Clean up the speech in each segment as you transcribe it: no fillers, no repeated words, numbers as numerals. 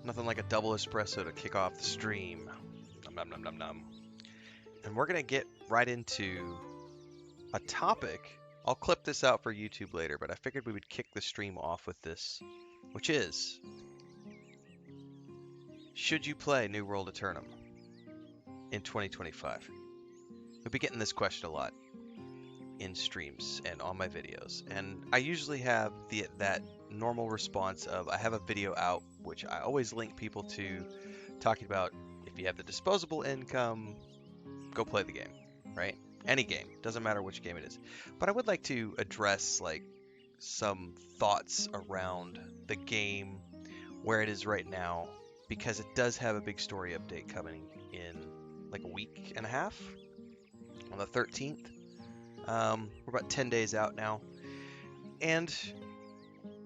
Nothing like a double espresso to kick off the stream. Nom nom nom nom nom. And we're gonna get right into a topic. I'll clip this out for YouTube later, but I figured we would kick the stream off with this, which is, should you play New World Aeternum in 2025? We'll be getting this question a lot in streams and on my videos, and I usually have that normal response of I have a video out, which I always link people to, talking about if you have the disposable income, go play the game, right? Any game, doesn't matter which game it is. But I would like to address like some thoughts around the game, where it is right now, because it does have a big story update coming in like a week and a half on the 13th. We're about 10 days out now, and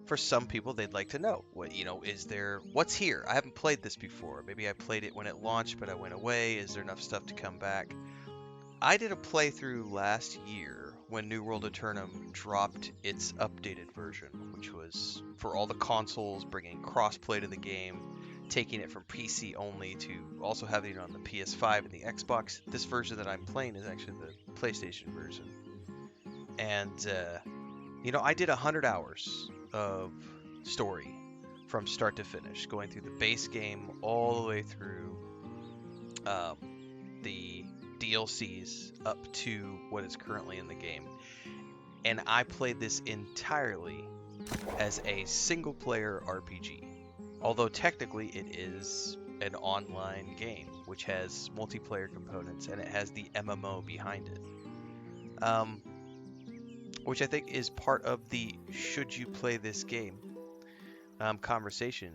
for some people they'd like to know what's here. I haven't played this before. Maybe I played it when it launched, but I went away. Is there enough stuff to come back? I did a playthrough last year when New World Aeternum dropped its updated version, which was for all the consoles, bringing crossplay to the game, taking it from PC only to also having it on the PS5 and the Xbox. This version that I'm playing is actually the PlayStation version. And, I did 100 hours of story from start to finish, going through the base game all the way through the DLCs up to what is currently in the game. And I played this entirely as a single player RPG. Although technically it is an online game, which has multiplayer components, and it has the MMO behind it. Which I think is part of the should you play this game conversation,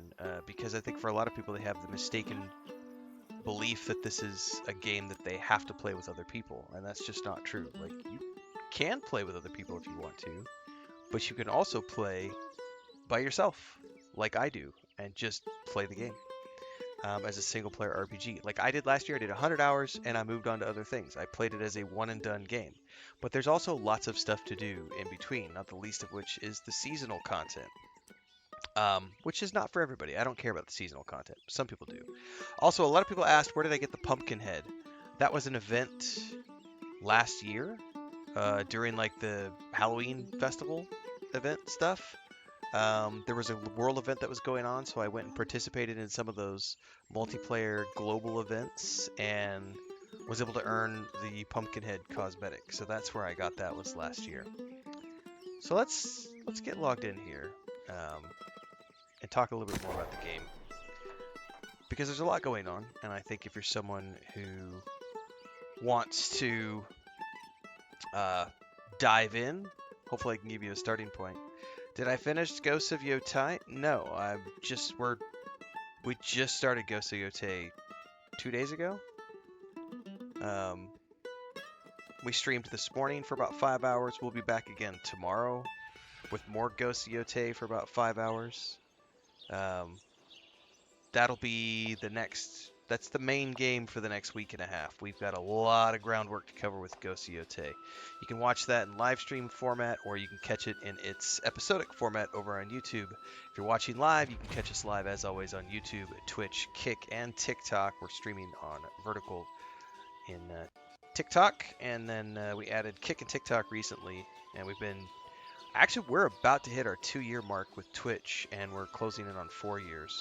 because I think for a lot of people they have the mistaken belief that this is a game that they have to play with other people, and that's just not true. Like, you can play with other people if you want to, but you can also play by yourself, like I do, and just play the game as a single player RPG. Like I did last year. I did 100 hours and I moved on to other things. I played it as a one and done game, but there's also lots of stuff to do in between, not the least of which is the seasonal content. Which is not for everybody. I don't care about the seasonal content. Some people do. Also, a lot of people asked, where did I get the pumpkin head? That was an event last year during like the Halloween festival event stuff. There was a world event that was going on, so I went and participated in some of those multiplayer global events and was able to earn the Pumpkinhead cosmetic. So that's where I got that, was last year. So let's get logged in here and talk a little bit more about the game, because there's a lot going on, and I think if you're someone who wants to dive in, hopefully I can give you a starting point. Did I finish Ghosts of Yotai? No, we just started Ghosts of Yotai 2 days ago. We streamed this morning for about 5 hours. We'll be back again tomorrow with more Ghosts of Yotai for about 5 hours. That'll be that's the main game for the next week and a half. We've got a lot of groundwork to cover with Ghosts of Yotai. You can watch that in live stream format, or you can catch it in its episodic format over on YouTube. If you're watching live, you can catch us live as always on YouTube, Twitch, Kick, and TikTok. We're streaming on vertical in TikTok, and then we added Kick and TikTok recently, and we're about to hit our 2-year mark with Twitch, and we're closing in on 4 years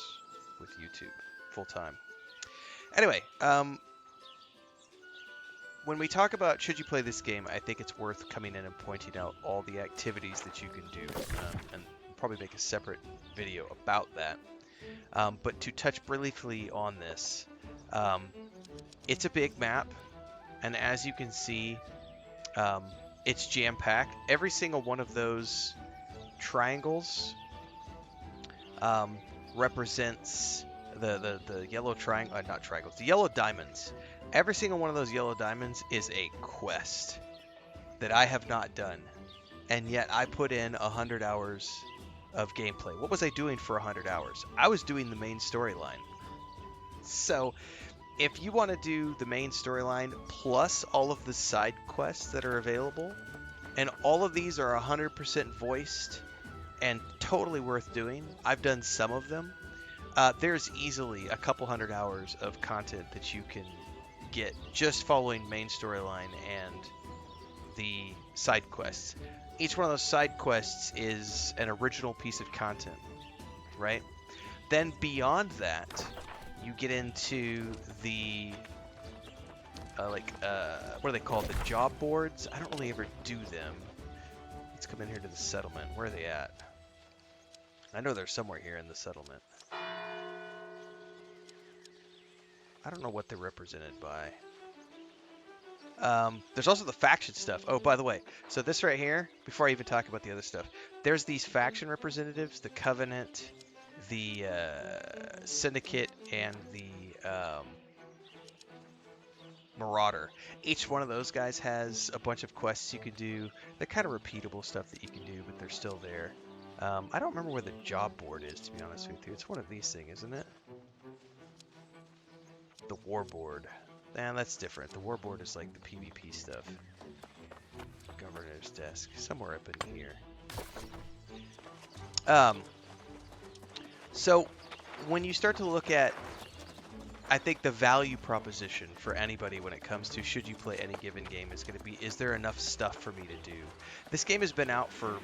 with YouTube full time. Anyway, when we talk about should you play this game, I think it's worth coming in and pointing out all the activities that you can do, and probably make a separate video about that. But to touch briefly on this, it's a big map, and as you can see, it's jam-packed. Every single one of those triangles represents the yellow triangle, not triangles, the yellow diamonds. Every single one of those yellow diamonds is a quest that I have not done, and yet I put in 100 hours of gameplay. What was I doing for 100 hours? I was doing the main storyline. So if you want to do the main storyline plus all of the side quests that are available, and all of these are 100% voiced and totally worth doing. I've done some of them, There's easily a couple hundred hours of content that you can get just following main storyline and the side quests. Each one of those side quests is an original piece of content, right? Then beyond that, you get into the what are they called? The job boards. I don't really ever do them. Let's come in here to the settlement. Where are they at? I know they're somewhere here in the settlement. I don't know what they're represented by. There's also the faction stuff. Oh, by the way, so this right here, before I even talk about the other stuff, there's these faction representatives, the Covenant, the Syndicate, and the Marauder. Each one of those guys has a bunch of quests you can do. They're kind of repeatable stuff that you can do, but they're still there. I don't remember where the job board is, to be honest with you. It's one of these things, isn't it? The war board. Man, that's different. The war board is like the PvP stuff. Governor's desk. Somewhere up in here. So, when you start to look at, I think the value proposition for anybody when it comes to should you play any given game is going to be, is there enough stuff for me to do? This game has been out for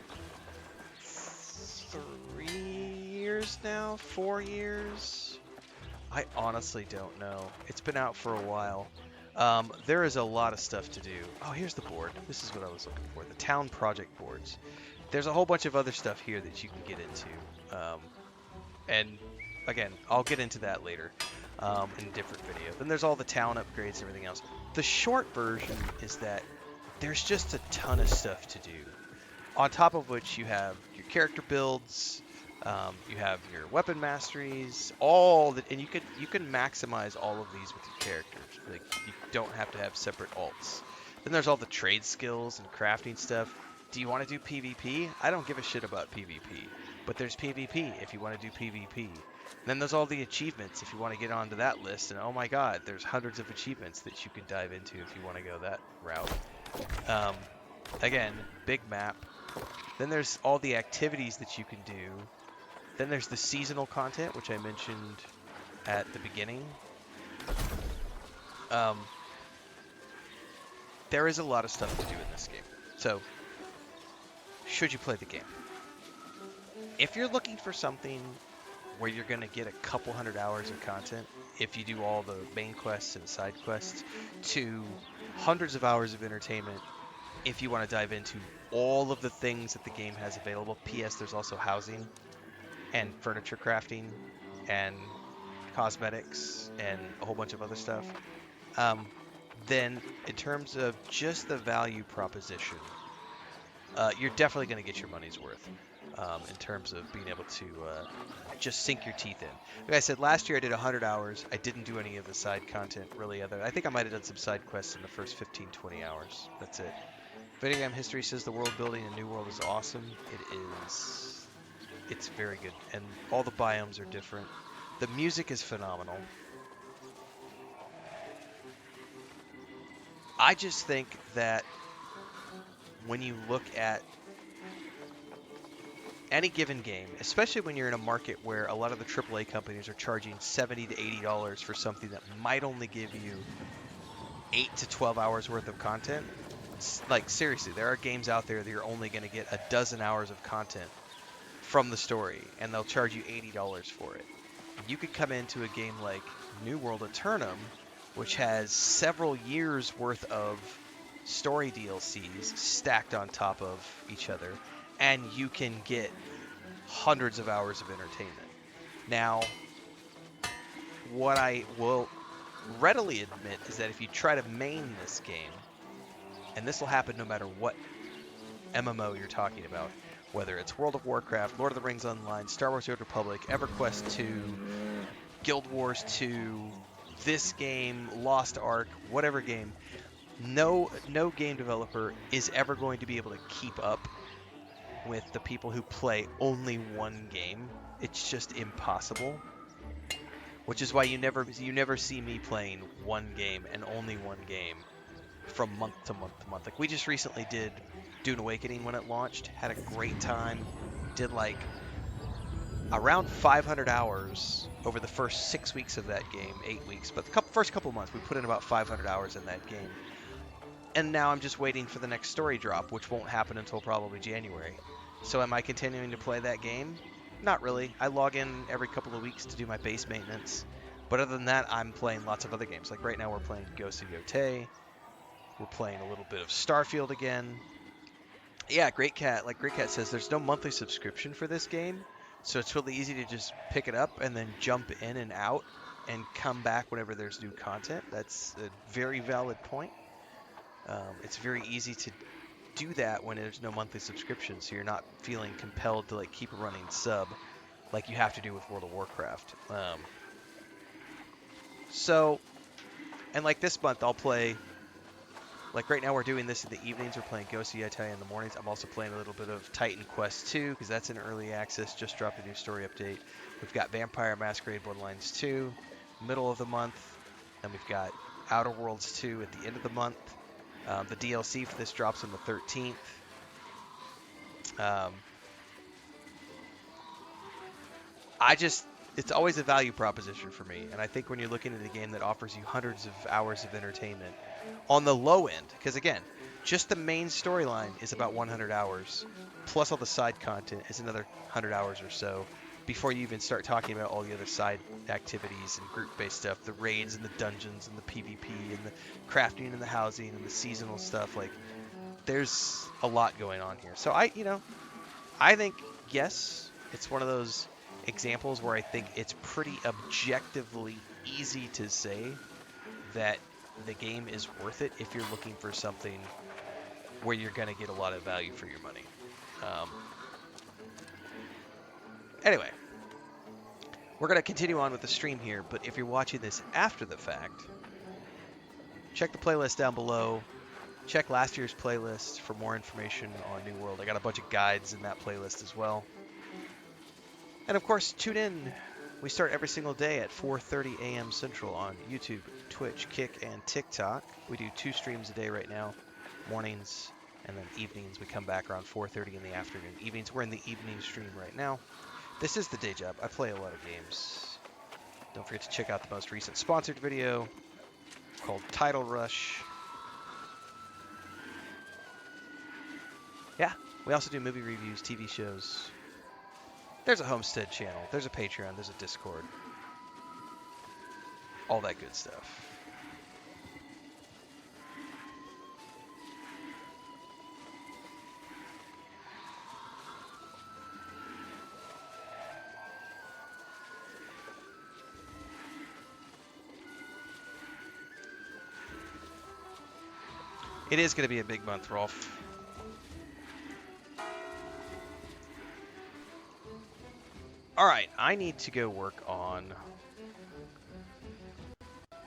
3 years now? 4 years? I honestly don't know. It's been out for a while. There is a lot of stuff to do. Oh, here's the board. This is what I was looking for. The town project boards. There's a whole bunch of other stuff here that you can get into. And again, I'll get into that later in a different video. Then there's all the town upgrades and everything else. The short version is that there's just a ton of stuff to do. On top of which you have your character builds, you have your weapon masteries, and you can maximize all of these with your characters. Like, you don't have to have separate alts. Then there's all the trade skills and crafting stuff. Do you want to do PvP? I don't give a shit about PvP, but there's PvP if you want to do PvP. And then there's all the achievements if you want to get onto that list, and oh my god, there's hundreds of achievements that you can dive into if you want to go that route. Again, big map. Then there's all the activities that you can do. Then there's the seasonal content, which I mentioned at the beginning. There is a lot of stuff to do in this game. So, should you play the game? If you're looking for something where you're going to get a couple hundred hours of content, if you do all the main quests and side quests, to hundreds of hours of entertainment, if you want to dive into all of the things that the game has available. P.S. There's also housing and furniture crafting and cosmetics and a whole bunch of other stuff. Then in terms of just the value proposition, you're definitely going to get your money's worth in terms of being able to just sink your teeth in. Like I said, last year I did 100 hours. I didn't do any of the side content really I think I might have done some side quests in the first 15-20 hours. That's it. Video game history says the world building in New World is awesome. It is. It's very good. And all the biomes are different. The music is phenomenal. I just think that when you look at any given game, especially when you're in a market where a lot of the AAA companies are charging $70 to $80 for something that might only give you 8 to 12 hours worth of content, like seriously, there are games out there that you're only going to get a dozen hours of content from the story, and they'll charge you $80 for it. You could come into a game like New World Aeternum, which has several years worth of story DLCs stacked on top of each other, and you can get hundreds of hours of entertainment. Now, what I will readily admit is that if you try to main this game, and this will happen no matter what MMO you're talking about, whether it's World of Warcraft, Lord of the Rings Online, Star Wars: The Old Republic, EverQuest 2, Guild Wars 2, this game, Lost Ark, whatever game, no game developer is ever going to be able to keep up with the people who play only one game. It's just impossible. Which is why you never see me playing one game and only one game from month to month to month. Like, we just recently did Dune Awakening when it launched, had a great time, did like around 500 hours over the first 6 weeks of that game, 8 weeks, but the first couple months we put in about 500 hours in that game. And now I'm just waiting for the next story drop, which won't happen until probably January. So am I continuing to play that game? Not really. I log in every couple of weeks to do my base maintenance. But other than that, I'm playing lots of other games. Like right now we're playing Ghost of Yotei. We're playing a little bit of Starfield again. Yeah, Great Cat, like Great Cat says, there's no monthly subscription for this game. So it's really easy to just pick it up and then jump in and out and come back whenever there's new content. That's a very valid point. It's very easy to do that when there's no monthly subscription, so you're not feeling compelled to like keep a running sub like you have to do with World of Warcraft. So, and like this month, I'll play. Like right now, we're doing this in the evenings. We're playing Ghost of Yotei in the mornings. I'm also playing a little bit of Titan Quest 2 because that's in early access. Just dropped a new story update. We've got Vampire Masquerade Bloodlines 2, middle of the month, and we've got Outer Worlds 2 at the end of the month. The DLC for this drops on the 13th. It's always a value proposition for me. And I think when you're looking at a game that offers you hundreds of hours of entertainment on the low end, because again, just the main storyline is about 100 hours, plus all the side content is another 100 hours or so, before you even start talking about all the other side activities and group-based stuff, the raids and the dungeons and the PvP and the crafting and the housing and the seasonal stuff. Like, there's a lot going on here. So I think, yes, it's one of those examples where I think it's pretty objectively easy to say that the game is worth it if you're looking for something where you're going to get a lot of value for your money. Anyway, we're going to continue on with the stream here, but if you're watching this after the fact, check the playlist down below. Check last year's playlist for more information on New World. I got a bunch of guides in that playlist as well. And of course, tune in. We start every single day at 4:30 a.m. Central on YouTube, Twitch, Kick, and TikTok. We do 2 streams a day right now, mornings and then evenings. We come back around 4:30 in the afternoon. Evenings, we're in the evening stream right now. This is the day job. I play a lot of games. Don't forget to check out the most recent sponsored video called Title Rush. Yeah, we also do movie reviews, TV shows. There's a Homestead channel, there's a Patreon, there's a Discord. All that good stuff. It is going to be a big month, Rolf. Alright, I need to go work on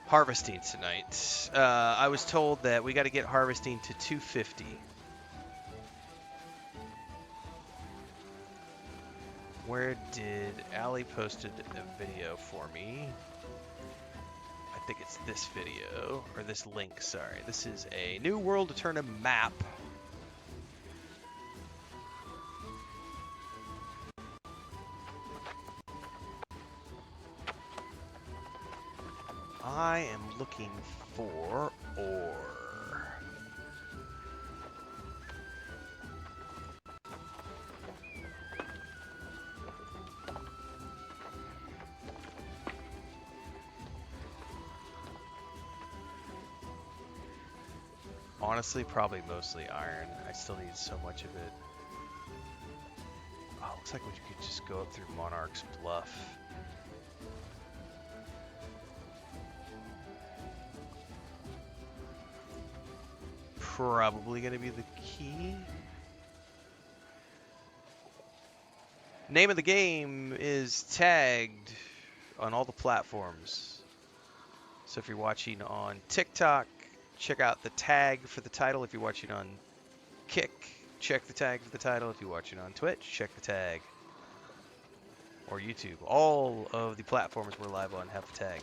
harvesting tonight. I was told that we got to get harvesting to 250. Where did Allie posted a video for me? I think it's this video, or this link, sorry. This is a New World Aeternum map. I am looking for ore. Honestly, probably mostly iron. I still need so much of it. Oh, looks like we could just go up through Monarch's Bluff. Probably going to be the key. Name of the game is tagged on all the platforms. So if you're watching on TikTok, check out the tag for the title. If you're watching on Kick, check the tag for the title. If you're watching on Twitch, check the tag. Or YouTube. All of the platforms we're live on have the tag.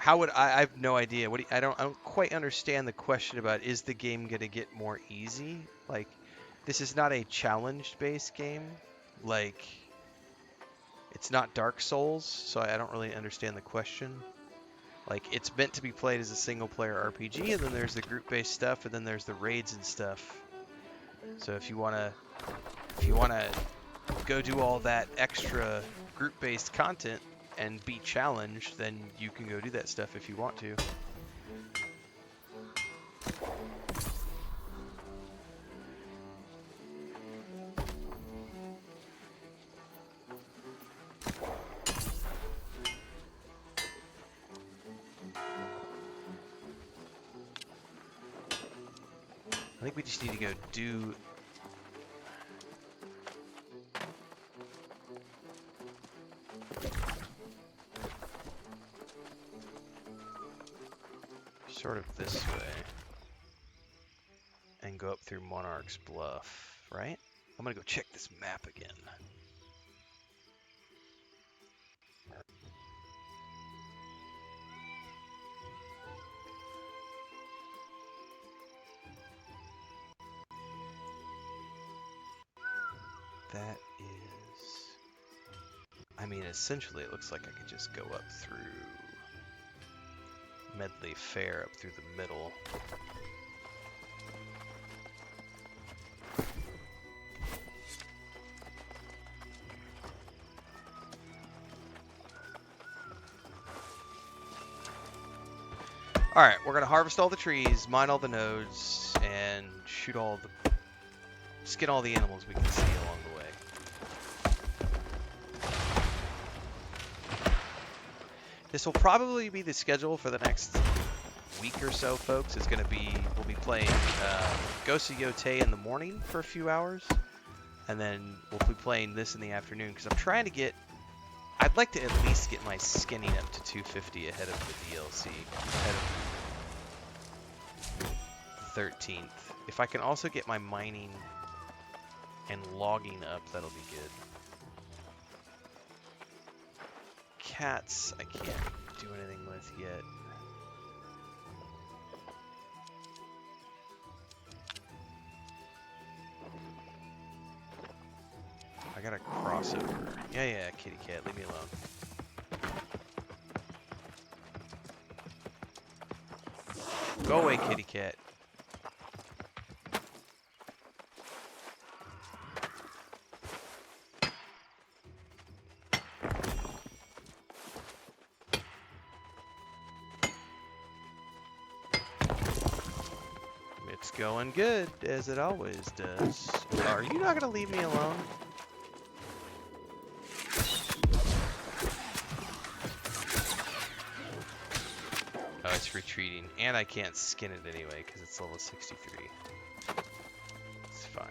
How would I have no idea. What do you, I don't quite understand the question about is the game going to get more easy? Like, this is not a challenge-based game. Like, it's not Dark Souls, so I don't really understand the question. Like, it's meant to be played as a single-player RPG, and then there's the group-based stuff, and then there's the raids and stuff. So if you wanna go do all that extra group-based content and be challenged, then you can go do that stuff if you want to. I think we just need to go do... sort of this way. And go up through Monarch's Bluff, right? I'm gonna go check this map again. That is... I mean, essentially it looks like I could just go up through Medley Fair, up through the middle. Alright, we're gonna harvest all the trees, mine all the nodes, and shoot all the... skin all the animals we can see along the way. This will probably be the schedule for the next week or so, folks. It's gonna be... we'll be playing Ghost of Yotei in the morning for a few hours, and then we'll be playing this in the afternoon, because I'm trying to get... I'd like to at least get my skinning up to 250 ahead of the DLC, ahead of the 13th. If I can also get my mining and logging up, that'll be good. Cats, I can't do anything with yet. I gotta cross over. Yeah, kitty cat, leave me alone. Go away, kitty cat. It's going good, as it always does. Are you not gonna leave me alone? Oh, it's retreating, and I can't skin it anyway because it's level 63. It's fine.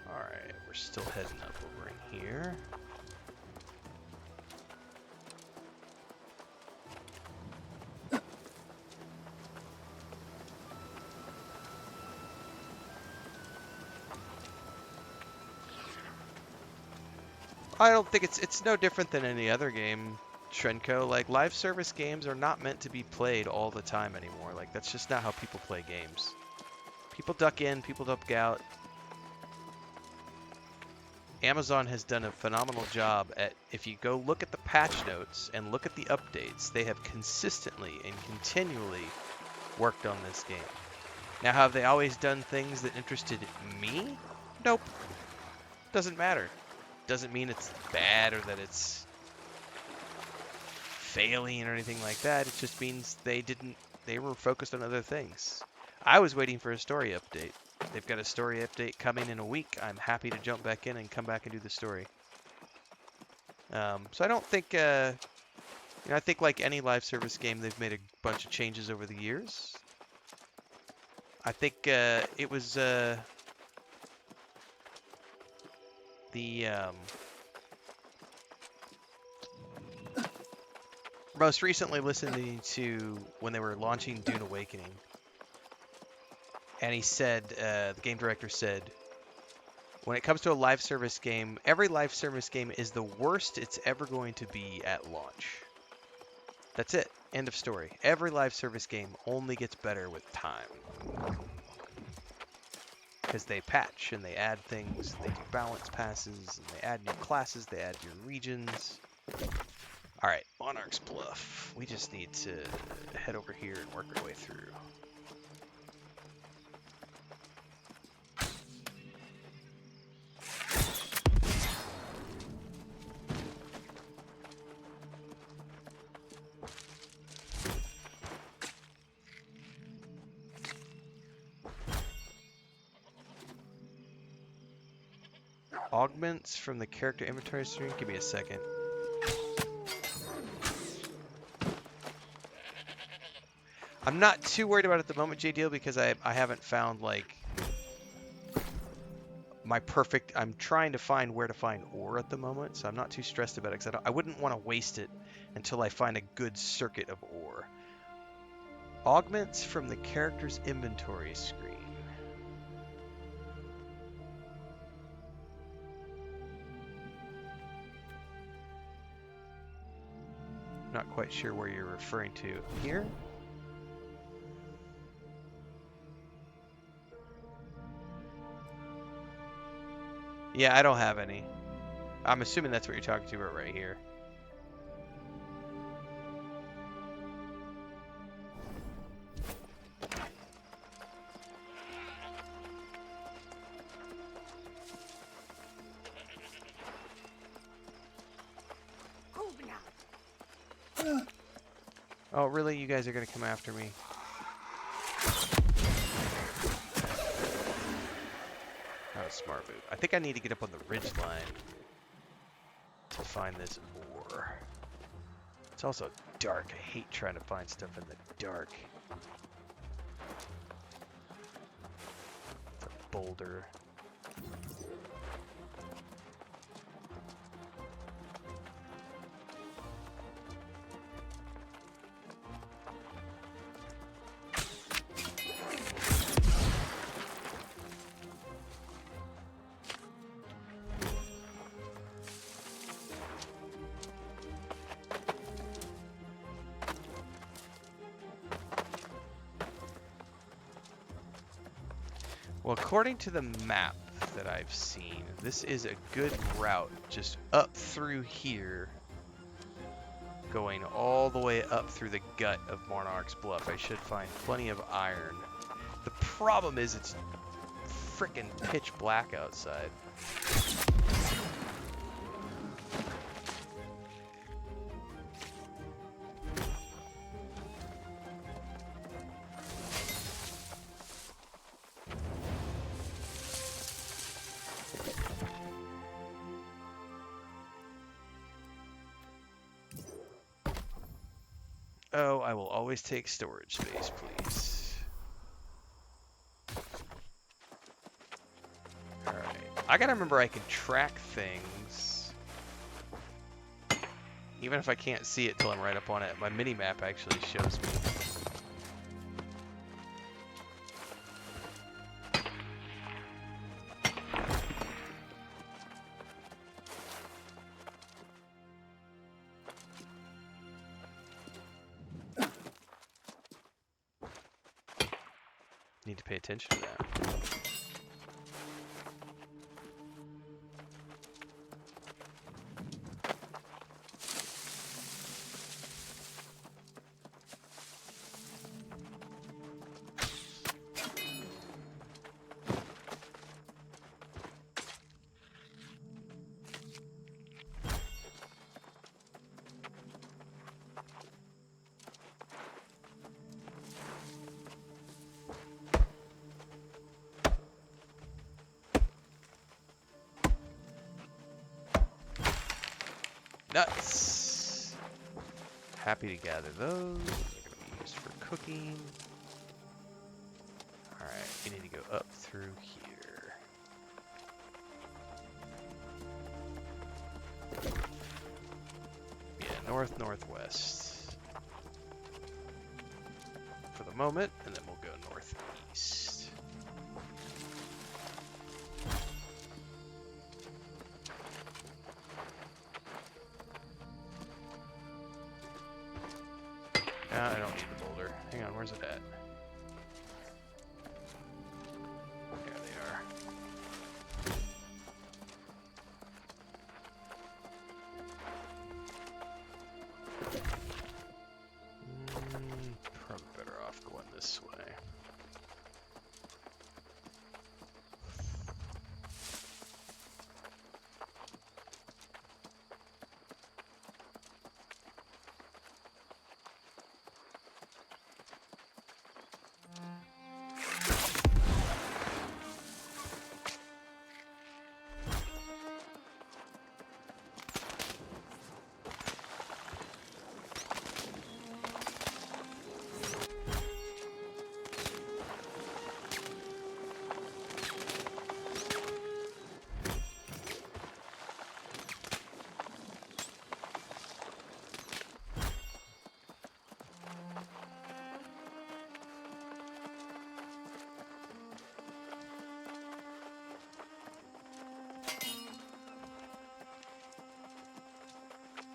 Alright, we're still heading up over in here. I don't think it's no different than any other game, Shrenko. Like, live service games are not meant to be played all the time anymore. Like, that's just not how people play games. People duck in, people duck out. Amazon has done a phenomenal job at, if you go look at the patch notes and look at the updates, they have consistently and continually worked on this game. Now, have they always done things that interested me? Nope. Doesn't matter. Doesn't mean it's bad or that it's failing or anything like that. It just means they were focused on other things. I was waiting for a story update. They've got a story update coming in a week. I'm happy to jump back in and come back and do the story. So I don't think, I think like any live service game, they've made a bunch of changes over the years. I think it was most recently listening to when they were launching Dune Awakening, and he said, the game director said, when it comes to a live service game, every live service game is the worst it's ever going to be at launch. That's it. End of story. Every live service game only gets better with time. Because they patch and they add things, they do balance passes, and they add new classes, they add new regions. Alright, Monarch's Bluff. We just need to head over here and work our way through. Augments from the character inventory screen. Give me a second. I'm not too worried about it at the moment, JDL, because I haven't found like my perfect. I'm trying to find where to find ore at the moment, so I'm not too stressed about it. Because I wouldn't want to waste it until I find a good circuit of ore. Augments from the character's inventory screen. Not quite sure where you're referring to. Here? Yeah, I don't have any. I'm assuming that's what you're talking about right here. Oh, really? You guys are going to come after me? Not a smart move. I think I need to get up on the ridge line to find this ore. It's also dark. I hate trying to find stuff in the dark. It's a boulder. Well, according to the map that I've seen, this is a good route just up through here, going all the way up through the gut of Monarch's Bluff. I should find plenty of iron. The problem is it's frickin' pitch black outside. Oh, I will always take storage space, please. Alright. I gotta remember I can track things. Even if I can't see it till I'm right up on it. My mini-map actually shows me. Need to pay attention to that. Nuts! Happy to gather those. They're going to be used for cooking. Alright, we need to go up through here. Yeah, north-northwest. moment, and then we'll go northeast. I don't need the boulder. Hang on, where's it at? There they are. Probably better off going this way.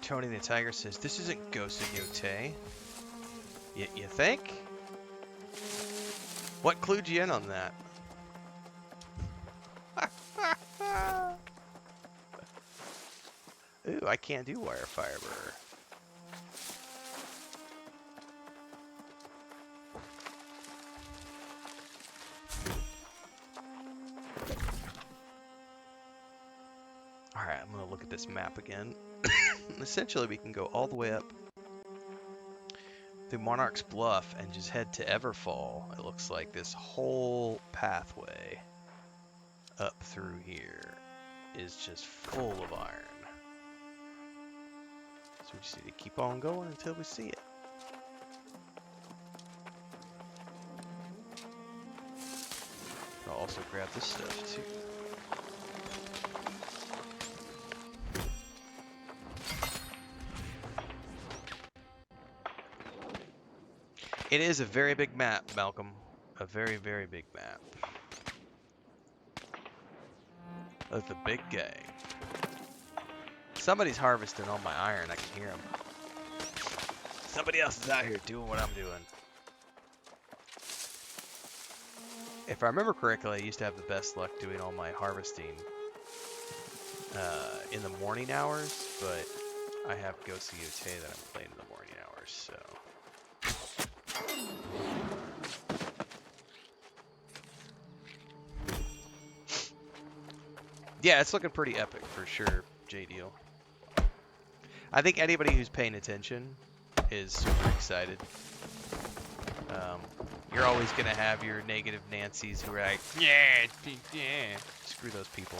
Tony the Tiger says, this isn't Ghost of Yotei. You think? What clued you in on that? Ooh, I can't do wire fiber. Alright, I'm gonna look at this map again. Essentially, we can go all the way up through Monarch's Bluff and just head to Everfall. It looks like this whole pathway up through here is just full of iron. So we just need to keep on going until we see it. I'll also grab this stuff too. It is a very big map, Malcolm. A very, very big map. Of the big gang. Somebody's harvesting all my iron. I can hear them. Somebody else is out here doing what I'm doing. If I remember correctly, I used to have the best luck doing all my harvesting in the morning hours, but I have Ghost of Yotei that I'm playing in the morning hours, so... Yeah, it's looking pretty epic for sure, J-Deal. I think anybody who's paying attention is super excited. You're always going to have your negative Nancys who are like, yeah, screw those people.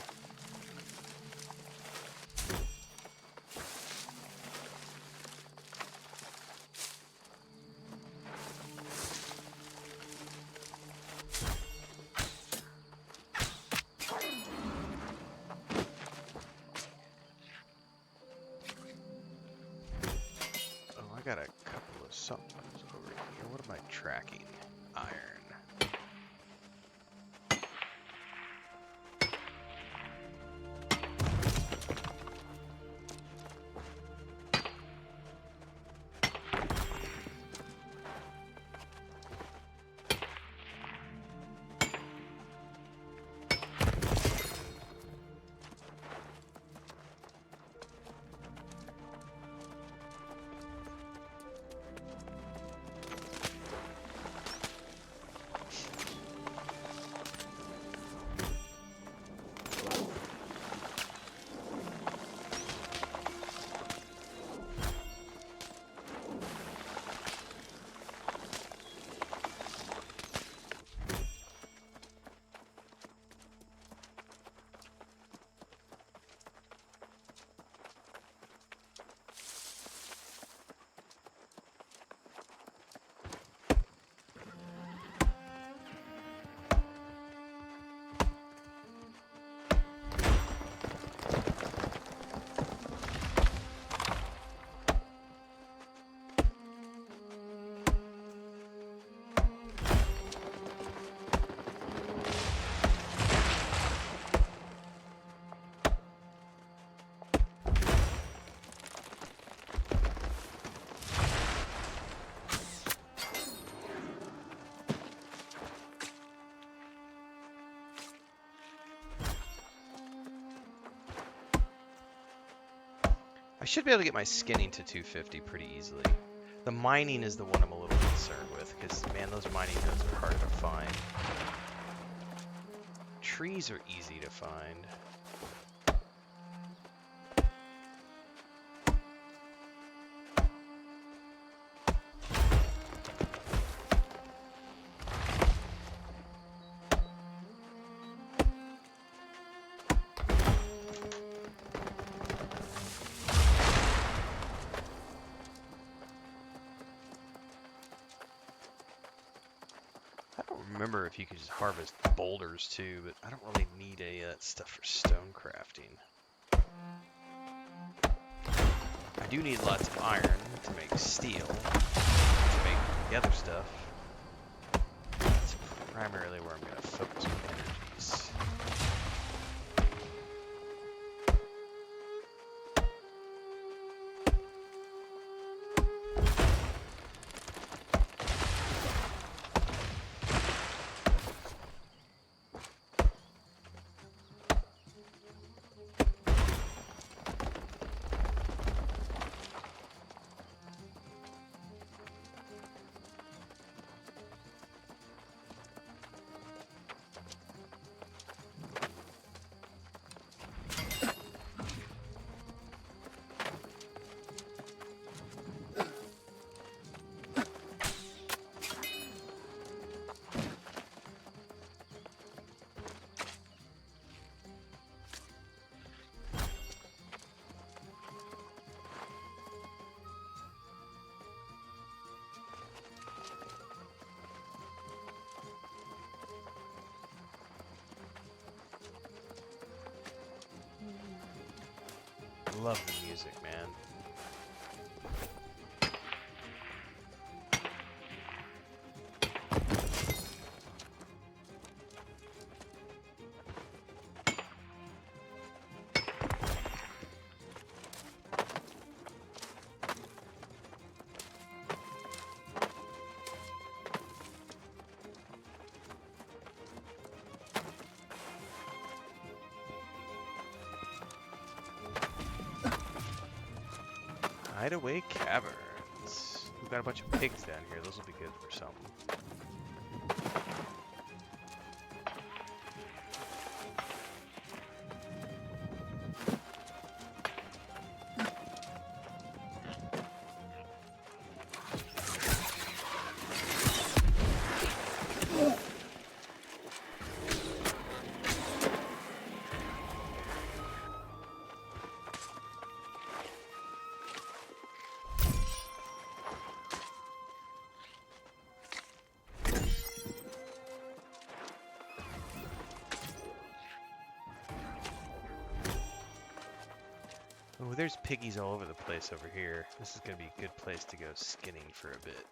Got a couple of somethings over here. What am I tracking? Iron. I should be able to get my skinning to 250 pretty easily. The mining is the one I'm a little concerned with, because, man, those mining nodes are harder to find. Trees are easy to find. Remember if you could just harvest boulders too, but I don't really need any of that stuff for stone crafting. I do need lots of iron to make steel, to make the other stuff. That's primarily where I'm going to focus my energies. Love the music, man. Hideaway caverns. We've got a bunch of pigs down here. Those will be good for something. Oh, there's piggies all over the place over here. This is going to be a good place to go skinning for a bit.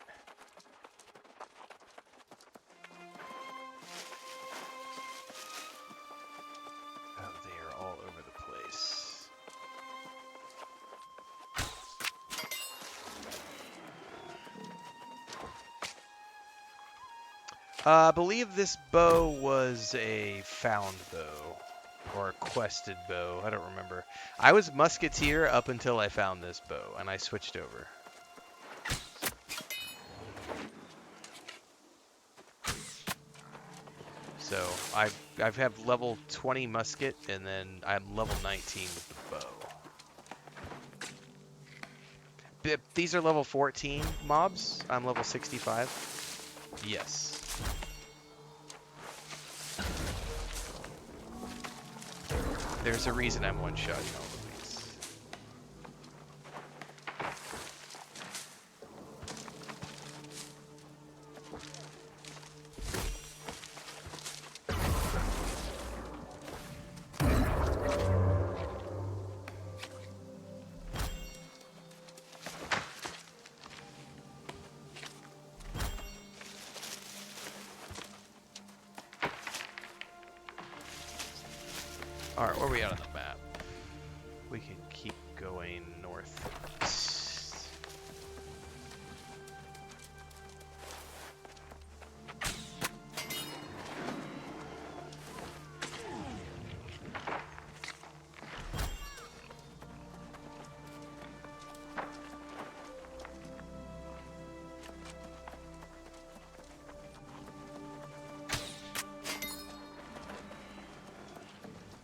Oh, they are all over the place. I believe this bow was a found bow. Or a quested bow, I don't remember. I was musketeer up until I found this bow, and I switched over. So I've have level 20 musket, and then I'm level 19 with the bow. These are level 14 mobs. I'm level 65. Yes. There's a reason I'm one-shotting all of these. Alright, where are we at on the map? We can keep going north.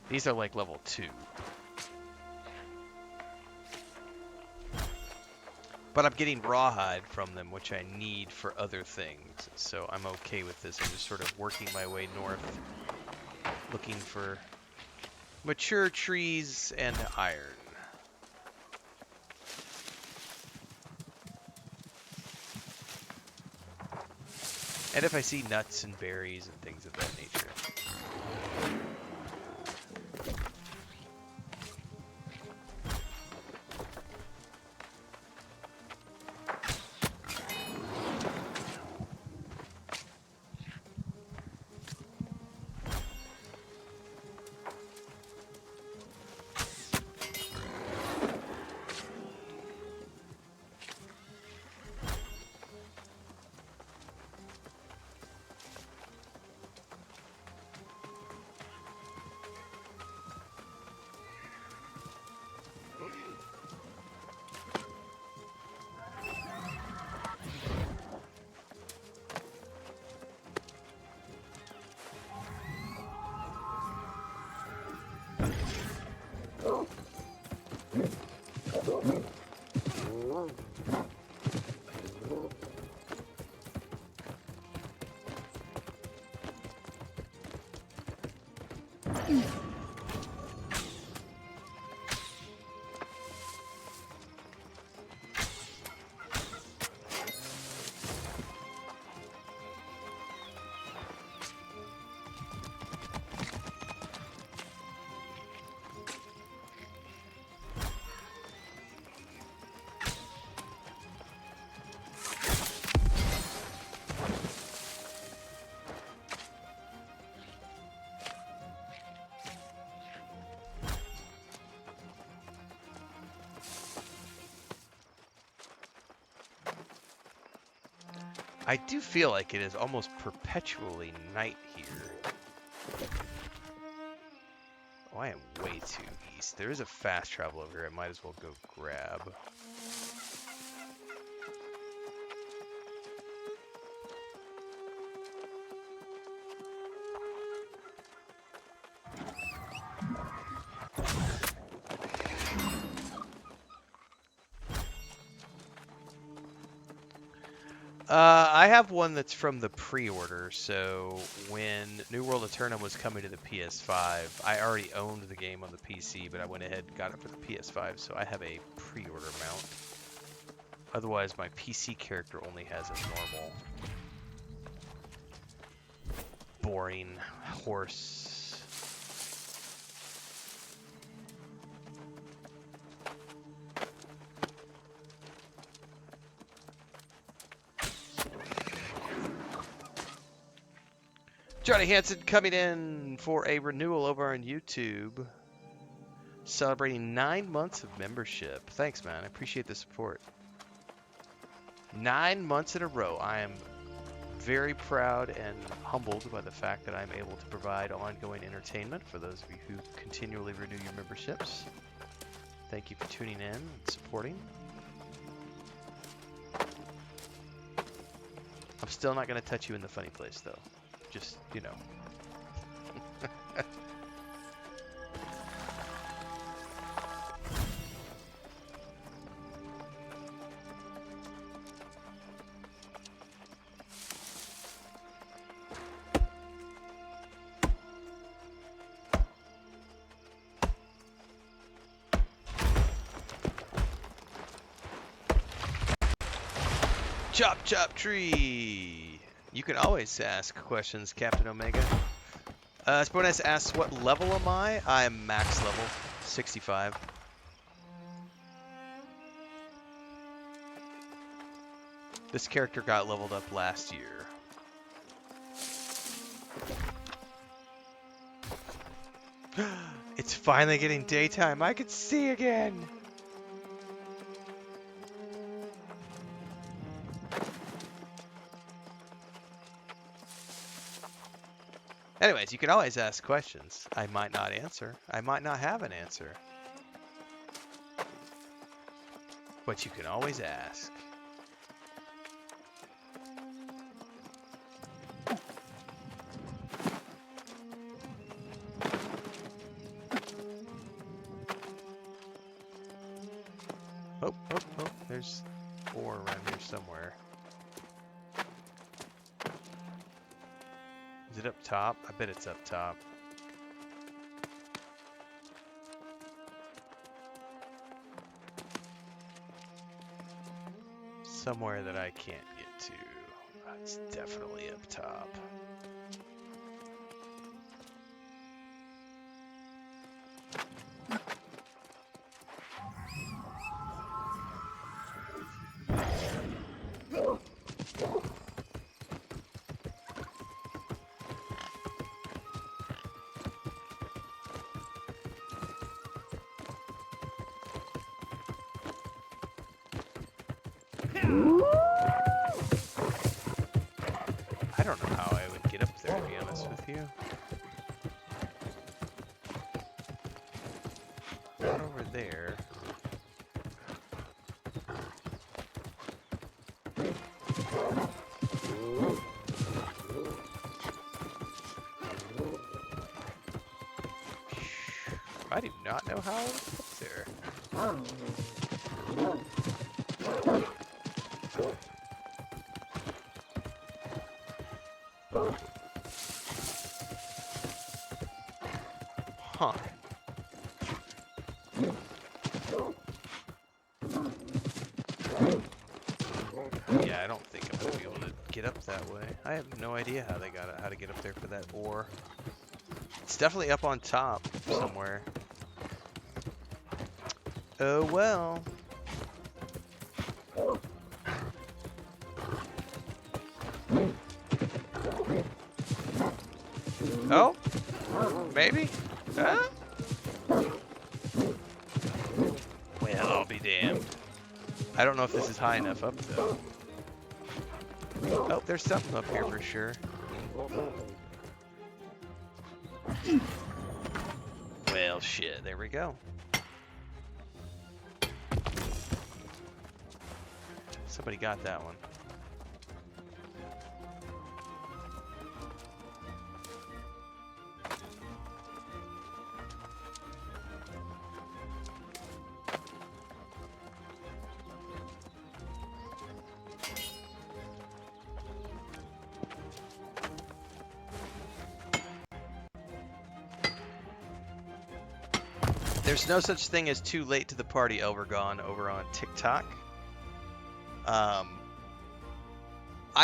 These are like level 2. But I'm getting rawhide from them, which I need for other things. So I'm okay with this. I'm just sort of working my way north, looking for mature trees and iron. And if I see nuts and berries and things of that nature. I do feel like it is almost perpetually night here. Oh, I am way too east. There is a fast travel over here. I might as well go grab. I have one that's from the pre-order, so when New World Aeternum was coming to the PS5, I already owned the game on the PC, but I went ahead and got it for the PS5, so I have a pre-order mount. Otherwise, my PC character only has a normal, boring horse. Johnny Hansen coming in for a renewal over on YouTube. Celebrating 9 months of membership. Thanks, man. I appreciate the support. 9 months in a row. I am very proud and humbled by the fact that I'm able to provide ongoing entertainment for those of you who continually renew your memberships. Thank you for tuning in and supporting. I'm still not going to touch you in the funny place, though. Just, you know. Chop, chop, tree! You can always ask questions, Captain Omega. Sponas asks, what level am I? I am max level, 65. This character got leveled up last year. It's finally getting daytime. I can see again! Anyways, you can always ask questions. I might not answer. I might not have an answer. But you can always ask. Oh, oh, oh, there's ore around here somewhere. Is it up top? I bet it's up top. Somewhere that I can't get to. It's definitely up top. I don't know how I would get up there, to be honest with you. Not over there. I do not know how I would get up there. Huh. Yeah, I don't think I'm gonna be able to get up that way. I have no idea how they got it, how to get up there for that ore. It's definitely up on top somewhere. Oh well. Oh? Maybe? Huh? Well, I'll be damned. I don't know if this is high enough up, though. Oh, there's something up here for sure. Well, shit. There we go. Somebody got that one. There's no such thing as too late to the party, Elvergone, over on TikTok. I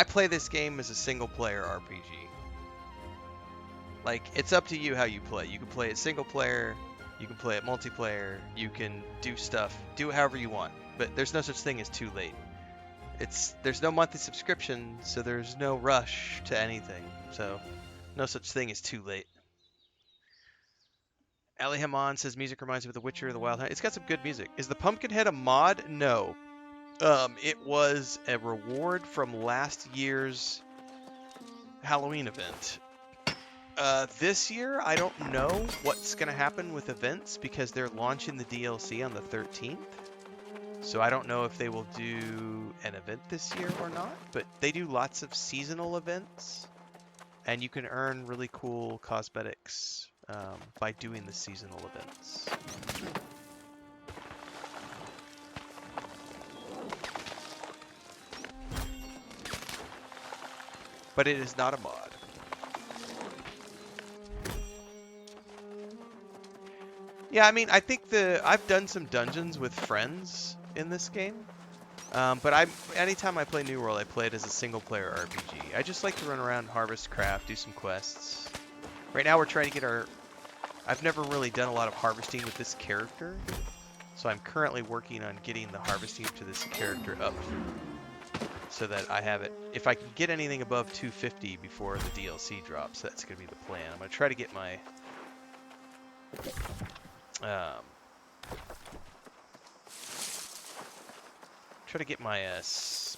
play this game as a single-player RPG. Like, it's up to you how you play. You can play it single player, you can play it multiplayer, you can do stuff, do it however you want. But there's no such thing as too late. There's no monthly subscription, so there's no rush to anything. So, no such thing as too late. Ali Haman says music reminds me of The Witcher, The Wild Hunt. It's got some good music. Is the Pumpkinhead a mod? No. It was a reward from last year's Halloween event. This year, I don't know what's going to happen with events because they're launching the DLC on the 13th. So I don't know if they will do an event this year or not, but they do lots of seasonal events, and you can earn really cool cosmetics by doing the seasonal events. But it is not a mod. Yeah, I mean, I think I've done some dungeons with friends in this game, but anytime I play New World, I play it as a single-player RPG. I just like to run around, harvest, craft, do some quests. Right now, we're trying to get I've never really done a lot of harvesting with this character, so I'm currently working on getting the harvesting to this character up, so that I have it. If I can get anything above 250 before the DLC drops, that's gonna be the plan. I'm gonna try to get my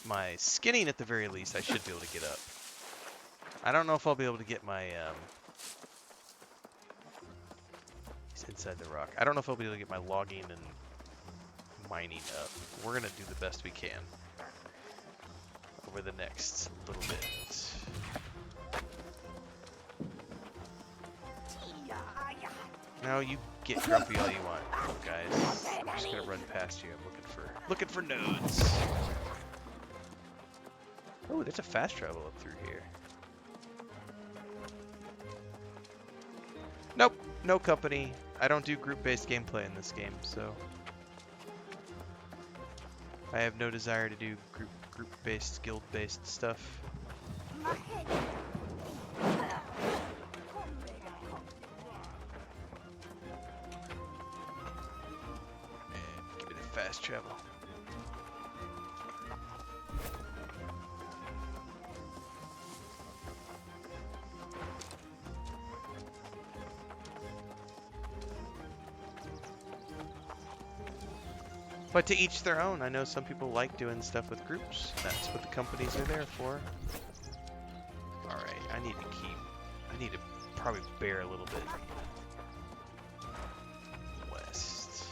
my skinning at the very least. I should be able to get up. I don't know if I'll be able to get my it's inside the rock. I don't know if I'll be able to get my logging and mining up. We're gonna do the best we can over the next little bit. Now you get grumpy all you want, guys. just gonna run past you. I'm looking for nodes. Oh, there's a fast travel up through here. Nope, no company. I don't do group-based gameplay in this game, so I have no desire to do group-based, guild-based stuff. And give me the fast travel. But to each their own. I know some people like doing stuff with groups. That's what the companies are there for. Alright, I need to probably bear a little bit west.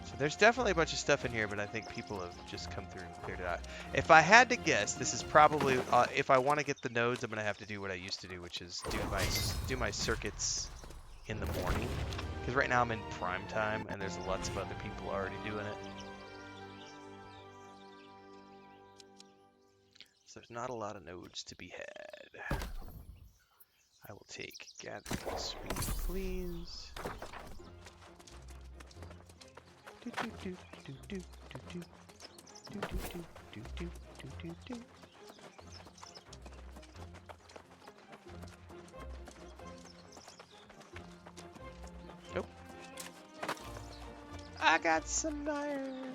So there's definitely a bunch of stuff in here, but I think people have just come through and cleared it out. If I had to guess, this is probably, if I want to get the nodes, I'm going to have to do what I used to do, which is do my circuits in the morning. Because right now I'm in prime time, and there's lots of other people already doing it. So there's not a lot of nodes to be had. I will take gathering speed, please. Do do do do do do do do do do do do do. Nope. I got some iron.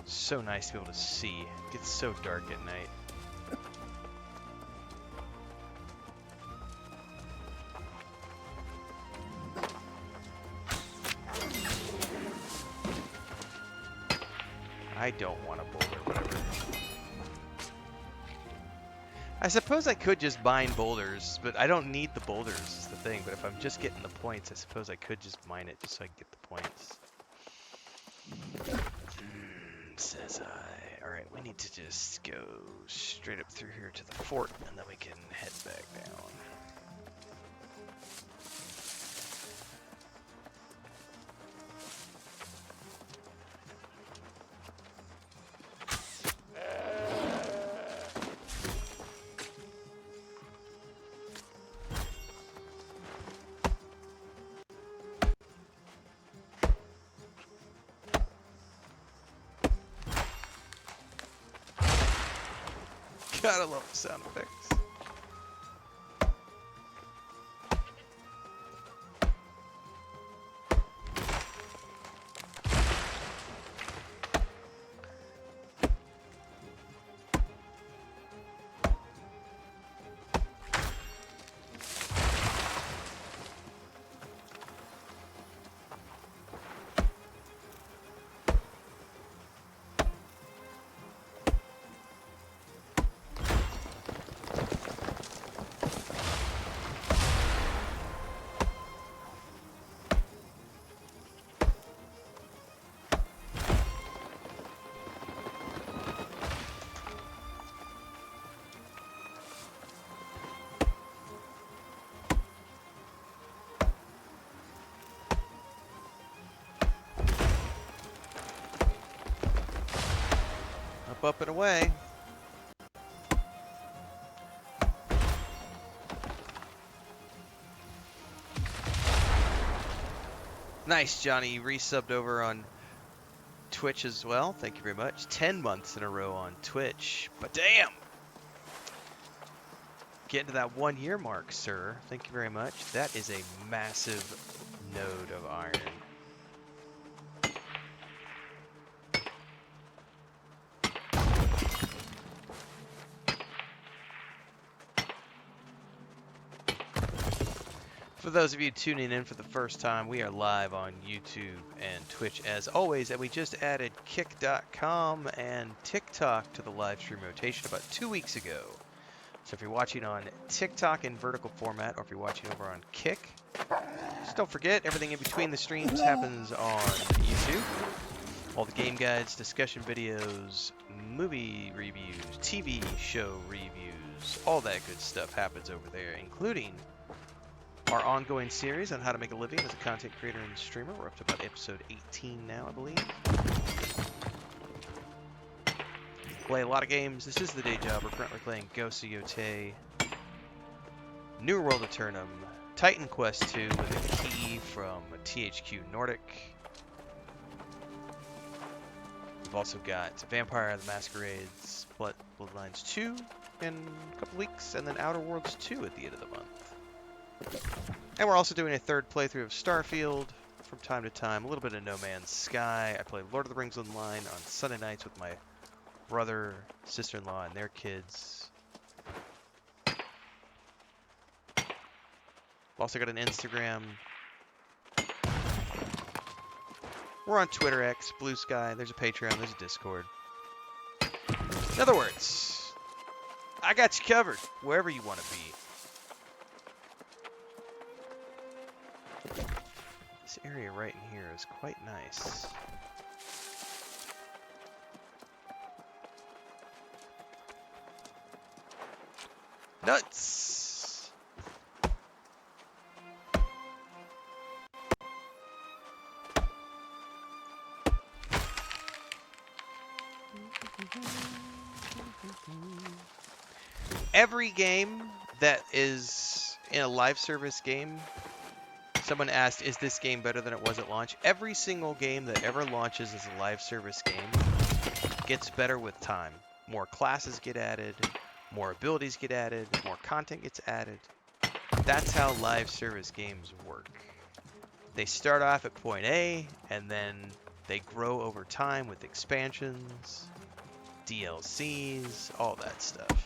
So nice to be able to see. It gets so dark at night. I don't want a boulder, whatever. I suppose I could just mine boulders, but I don't need the boulders is the thing. But if I'm just getting the points, I suppose I could just mine it just so I can get the points. Says I. Alright, we need to just go straight up through here to the fort, and then we can head back down. Gotta love the sound effects. Up and away. Nice, Johnny. You resubbed over on Twitch as well. Thank you very much. 10 months in a row on Twitch. But damn! Getting to that 1 year mark, sir. Thank you very much. That is a massive node of iron. For those of you tuning in for the first time, we are live on YouTube and Twitch as always, and we just added Kick.com and TikTok to the live stream rotation about 2 weeks ago. So if you're watching on TikTok in vertical format, or if you're watching over on Kick, just don't forget, everything in between the streams happens on YouTube. All the game guides, discussion videos, movie reviews, TV show reviews, all that good stuff happens over there, including our ongoing series on how to make a living as a content creator and streamer. We're up to about episode 18 now, I believe. Play a lot of games. This is the day job. We're currently playing Ghost of Yotei, New World Aeternum, Titan Quest 2 with a key from THQ Nordic. We've also got Vampire the Masquerade's Bloodlines 2 in a couple weeks, and then Outer Worlds 2 at the end of the month. And we're also doing a third playthrough of Starfield from time to time. A little bit of No Man's Sky. I play Lord of the Rings Online on Sunday nights with my brother, sister-in-law, and their kids. I've also got an Instagram. We're on Twitter, X, Blue Sky. There's a Patreon. There's a Discord. In other words, I got you covered wherever you want to be. This area right in here is quite nice. Nuts! Every game that is in a live service game, someone asked, is this game better than it was at launch? Every single game that ever launches as a live service game gets better with time. More classes get added, more abilities get added, more content gets added. That's how live service games work. They start off at point A, and then they grow over time with expansions, DLCs, all that stuff.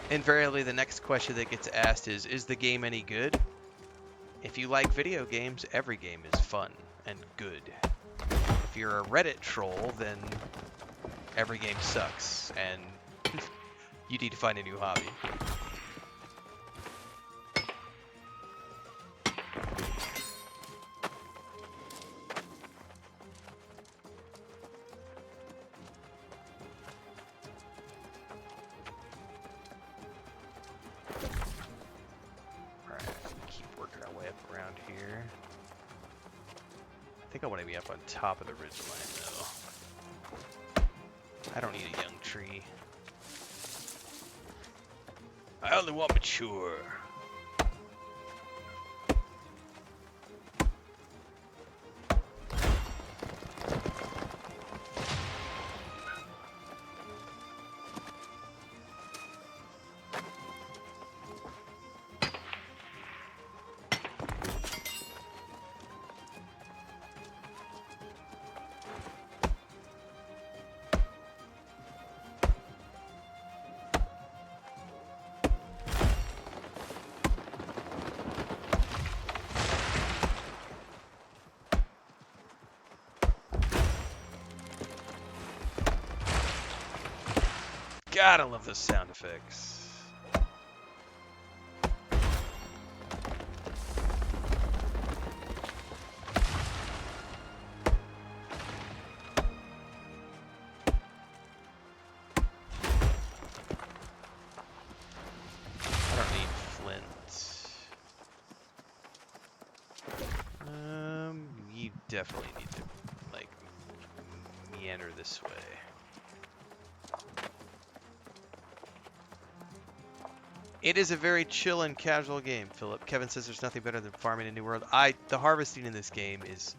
Invariably, the next question that gets asked is the game any good? If you like video games, every game is fun and good. If you're a Reddit troll, then every game sucks, and you need to find a new hobby. On top of the ridgeline, though. I don't need a young tree. I only want mature. God, I love those sound effects. I don't need flint. You definitely need to, like, meander this way. It is a very chill and casual game, Philip. Kevin says there's nothing better than farming in New World. The harvesting in this game is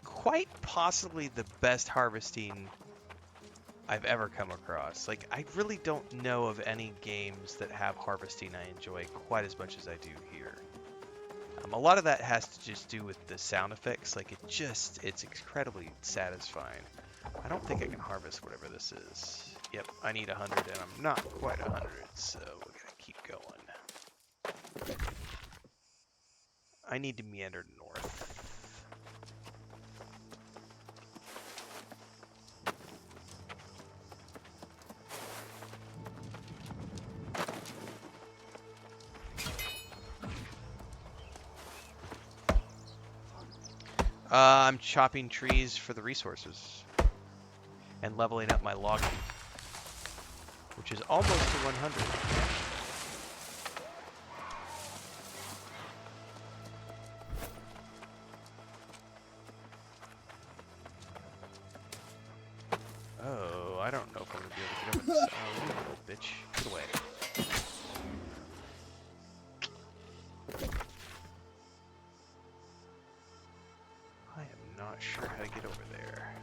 quite possibly the best harvesting I've ever come across. Like, I really don't know of any games that have harvesting I enjoy quite as much as I do here. A lot of that has to just do with the sound effects. Like, it's incredibly satisfying. I don't think I can harvest whatever this is. Yep, I need 100, and I'm not quite 100, so we're gonna keep going. I need to meander north. I'm chopping trees for the resources and leveling up my logging, which is almost to 100. Oh, I don't know if I'm going to be able to get over this. Oh, you little bitch. Get away. I am not sure how to get over there.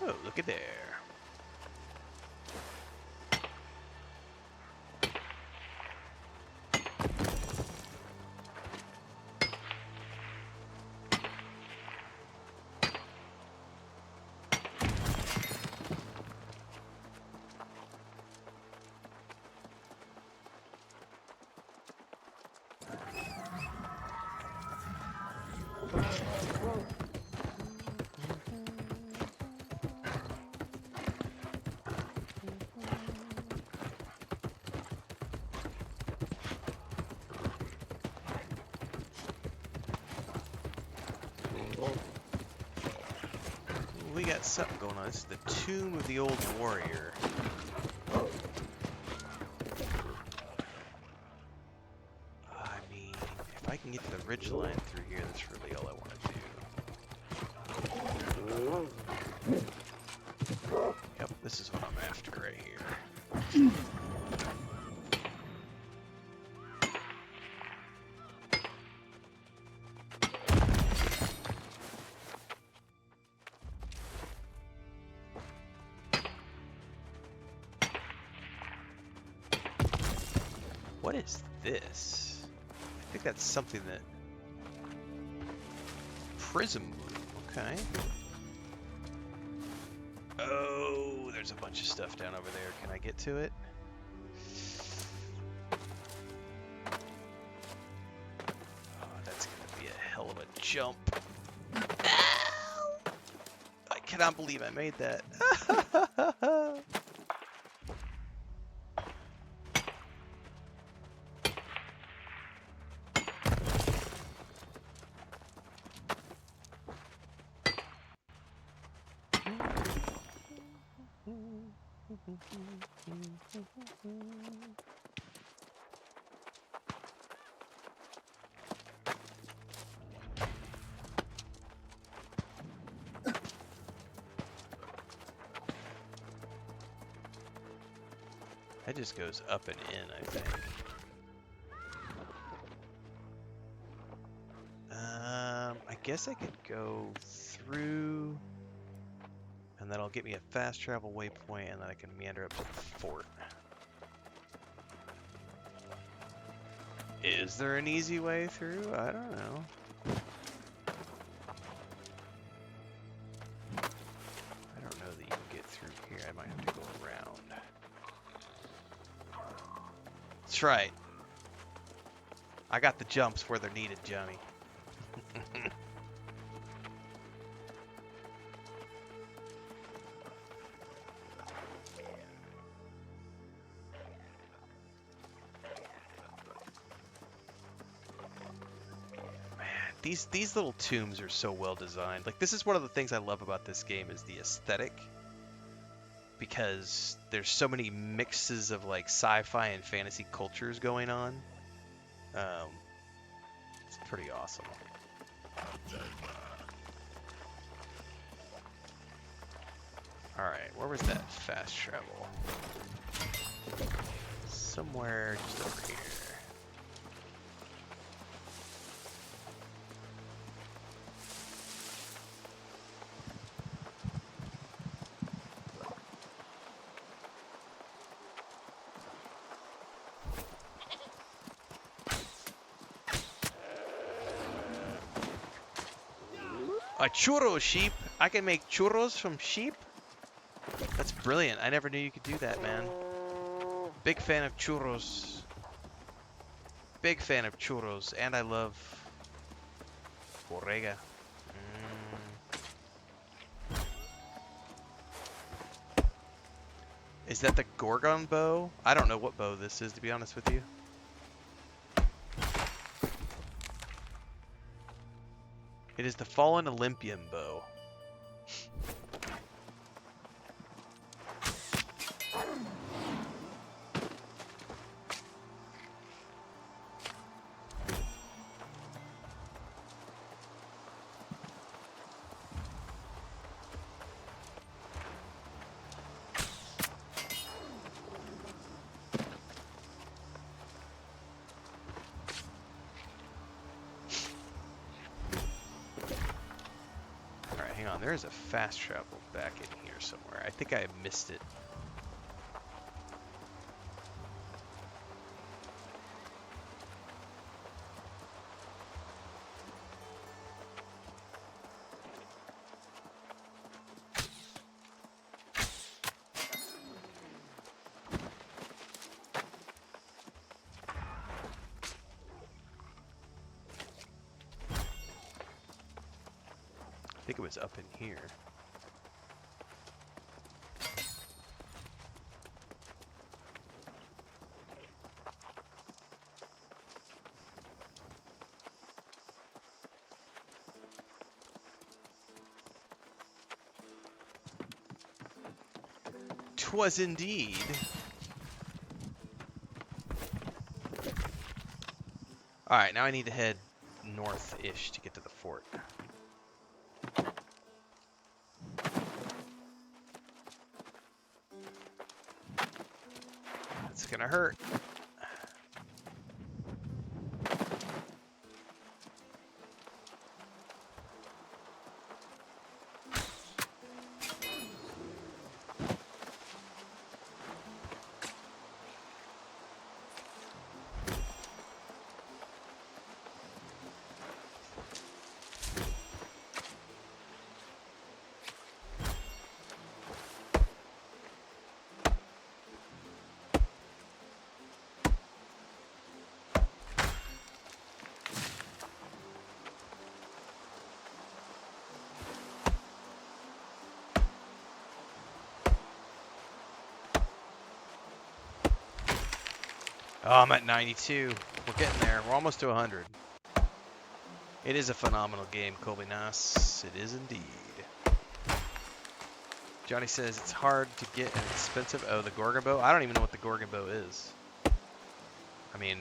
Oh, look at there. We got something going on. This is the Tomb of the Old Warrior. I mean, if I can get to the ridgeline through here, that's really all I want to do. Yep, this is what I'm after right here. What is this? I think that's something that... Prism bloom, okay. Oh, there's a bunch of stuff down over there. Can I get to it? Oh, that's gonna be a hell of a jump. Ow! I cannot believe I made that. That just goes up and in, I think. I guess I could go through, and that'll get me a fast travel waypoint, and then I can meander up to the fort. Is there an easy way through? I don't know. I don't know that you can get through here. I might have to go around. That's right. I got the jumps where they're needed, Johnny. Man, these little tombs are so well designed. Like, this is one of the things I love about this game is the aesthetic, because there's so many mixes of like sci-fi and fantasy cultures going on. It's pretty awesome. All right, where was that fast travel? Somewhere just over here. A churro sheep? I can make churros from sheep? That's brilliant. I never knew you could do that, man. Big fan of churros. Big fan of churros. And I love borrega. Is that the Gorgon bow? I don't know what bow this is, to be honest with you. It is the Fallen Olympian bow. There is a fast travel back in here somewhere. I think I missed it. I think it was up in here. Twas indeed. Alright, now I need to head north-ish to get to the fort. It's gonna hurt. Oh, I'm at 92. We're getting there. We're almost to 100. It is a phenomenal game, Colby Nass. It is indeed. Johnny says it's hard to get an expensive... Oh, the Gorgon bow? I don't even know what the Gorgon bow is. I mean,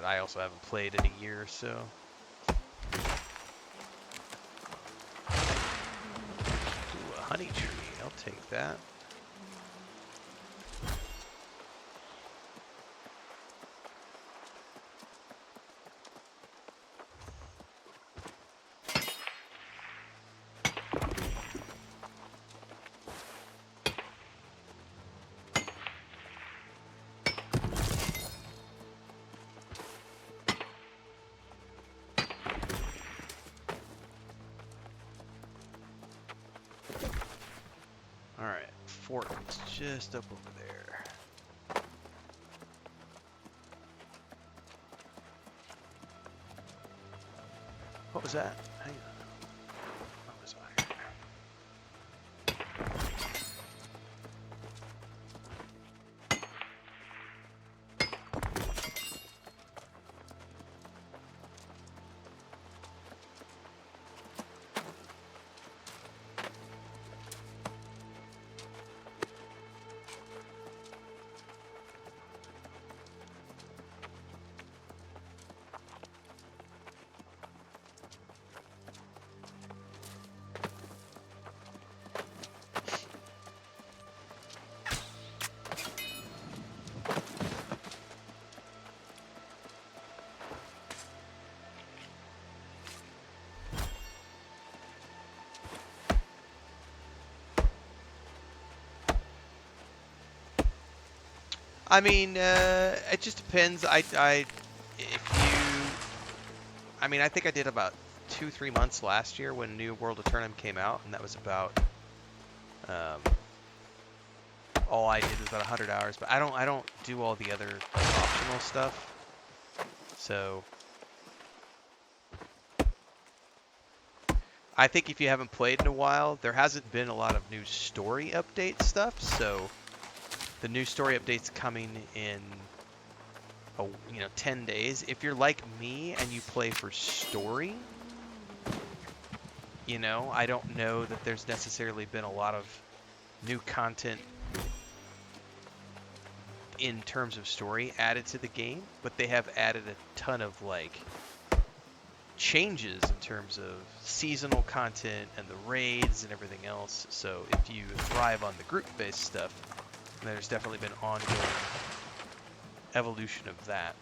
I also haven't played in a year or so. Ooh, a honey tree. I'll take that. Fort is just up over there. What was that? Hang on. What was I? I mean, it just depends. I mean, I think I did about 2-3 months last year when New World Aeternum came out, and that was about, um, all I did was about 100 hours. But I don't do all the other like, optional stuff. So I think if you haven't played in a while, there hasn't been a lot of new story update stuff. So the new story update's coming in 10 days. If you're like me and you play for story, I don't know that there's necessarily been a lot of new content in terms of story added to the game, but they have added a ton of like changes in terms of seasonal content and the raids and everything else. So if you thrive on the group-based stuff, there's definitely been ongoing evolution of that.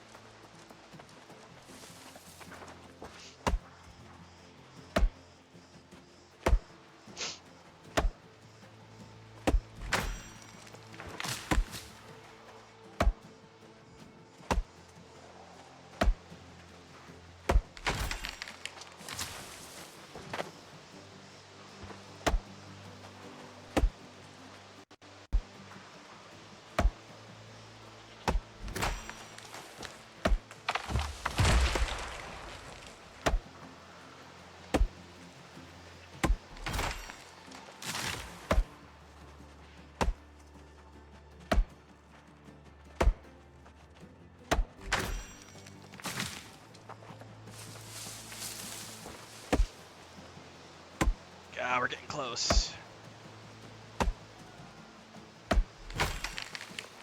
Ah, we're getting close.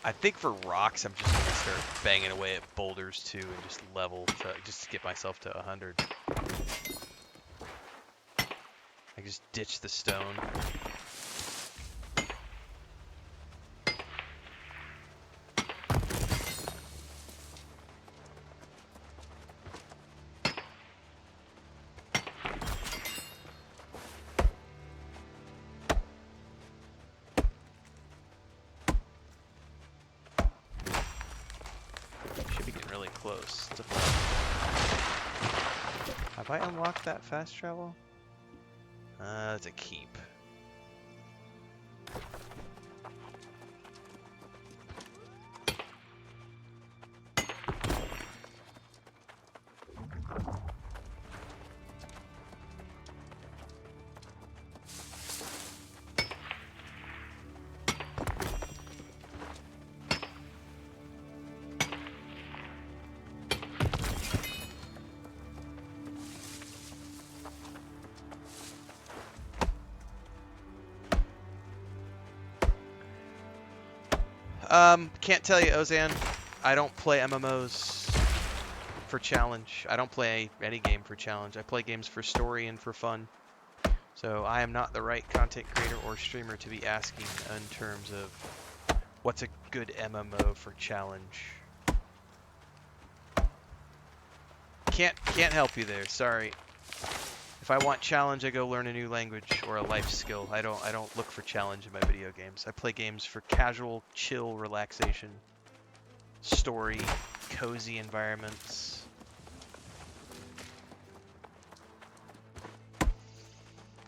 I think for rocks, I'm just going to start banging away at boulders too and just level just to get myself to 100. I just ditch the stone. Close. Have I unlocked that fast travel? It's a keep. Can't tell you, Ozan. I don't play MMOs for challenge. I don't play any game for challenge. I play games for story and for fun. So I am not the right content creator or streamer to be asking in terms of what's a good MMO for challenge. Can't help you there. Sorry. If I want challenge, I go learn a new language or a life skill. I don't look for challenge in my video games. I play games for casual, chill, relaxation, story, cozy environments.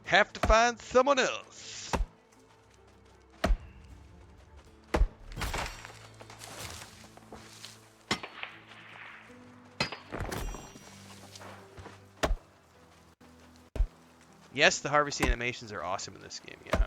Have to find someone else. Yes, the harvesting animations are awesome in this game, yeah.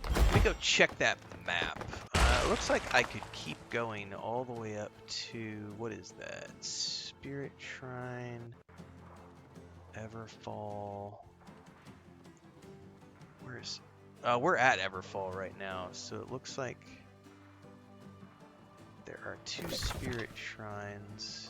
Let me go check that map. It looks like I could keep going all the way up to, what is that? Spirit Shrine, Everfall. Where's... we're at Everfall right now, so it looks like there are 2 Spirit Shrines.